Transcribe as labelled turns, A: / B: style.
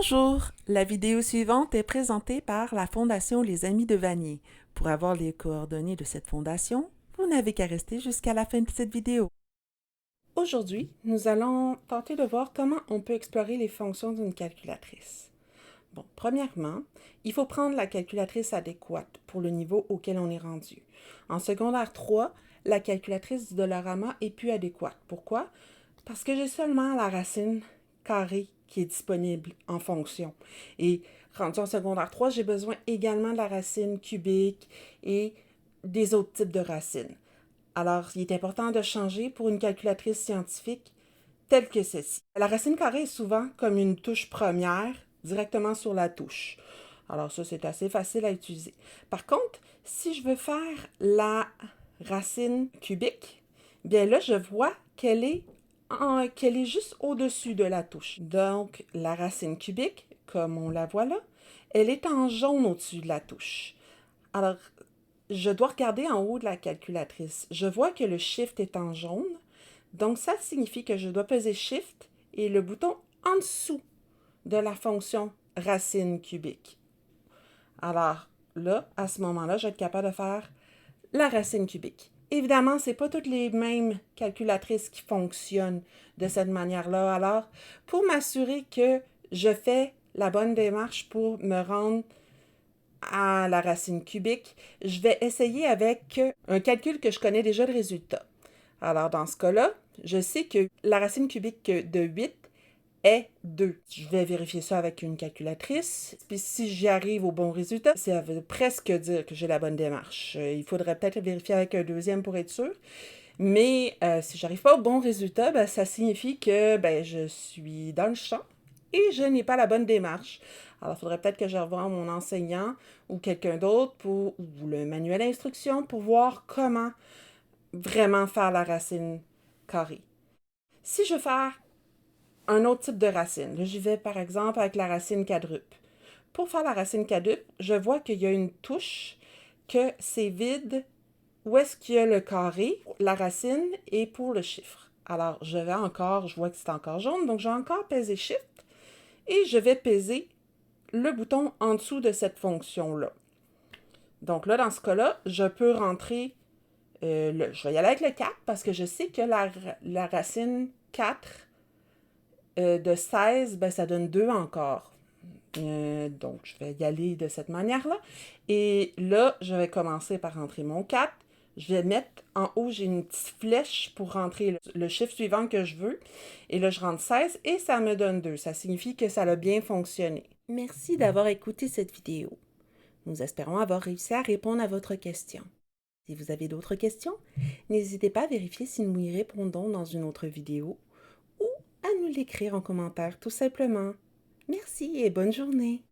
A: Bonjour, la vidéo suivante est présentée par la Fondation Les Amis de Vanier. Pour avoir les coordonnées de cette fondation, vous n'avez qu'à rester jusqu'à la fin de cette vidéo. Aujourd'hui, nous allons tenter de voir comment on peut explorer les fonctions d'une calculatrice. Bon, premièrement, il faut prendre la calculatrice adéquate pour le niveau auquel on est rendu. En secondaire 3, la calculatrice du Dollarama est plus adéquate. Pourquoi? Parce que j'ai seulement la racine carrée qui est disponible en fonction. Et rendu en secondaire 3, j'ai besoin également de la racine cubique et des autres types de racines. Alors, il est important de changer pour une calculatrice scientifique telle que celle-ci. La racine carrée est souvent comme une touche première directement sur la touche. Alors ça, c'est assez facile à utiliser. Par contre, si je veux faire la racine cubique, bien là, je vois qu'elle est juste au-dessus de la touche. Donc, la racine cubique, comme on la voit là, elle est en jaune au-dessus de la touche. Alors, je dois regarder en haut de la calculatrice. Je vois que le Shift est en jaune. Donc, ça signifie que je dois peser Shift et le bouton en dessous de la fonction racine cubique. Alors, là, à ce moment-là, je vais être capable de faire la racine cubique. Évidemment, ce n'est pas toutes les mêmes calculatrices qui fonctionnent de cette manière-là. Alors, pour m'assurer que je fais la bonne démarche pour me rendre à la racine cubique, je vais essayer avec un calcul que je connais déjà le résultat. Alors, dans ce cas-là, je sais que la racine cubique de 8 est 2. Je vais vérifier ça avec une calculatrice. Puis si j'y arrive au bon résultat, ça veut presque dire que j'ai la bonne démarche. Il faudrait peut-être vérifier avec un deuxième pour être sûr. Mais si j'arrive pas au bon résultat, ben, ça signifie que je suis dans le champ et je n'ai pas la bonne démarche. Alors, il faudrait peut-être que je revoie mon enseignant ou quelqu'un d'autre ou le manuel d'instruction pour voir comment vraiment faire la racine carrée. Si je veux faire un autre type de racine, là, j'y vais par exemple avec la racine quadruple. Pour faire la racine quadruple, je vois qu'il y a une touche que c'est vide. Où est-ce qu'il y a le carré, la racine et pour le chiffre. Alors, je vois que c'est encore jaune, donc je vais encore peser Shift et je vais peser le bouton en dessous de cette fonction-là. Donc là, dans ce cas-là, je peux rentrer, je vais y aller avec le 4 parce que je sais que la racine 4 de 16, ben, ça donne 2 encore. Donc, je vais y aller de cette manière-là. Et là, je vais commencer par rentrer mon 4. Je vais mettre en haut, j'ai une petite flèche pour rentrer le chiffre suivant que je veux. Et là, je rentre 16 et ça me donne 2. Ça signifie que ça a bien fonctionné. Merci d'avoir écouté cette vidéo. Nous espérons avoir réussi à répondre à votre question. Si vous avez d'autres questions, n'hésitez pas à vérifier si nous y répondons dans une autre vidéo ou à nous l'écrire en commentaire tout simplement. Merci et bonne journée!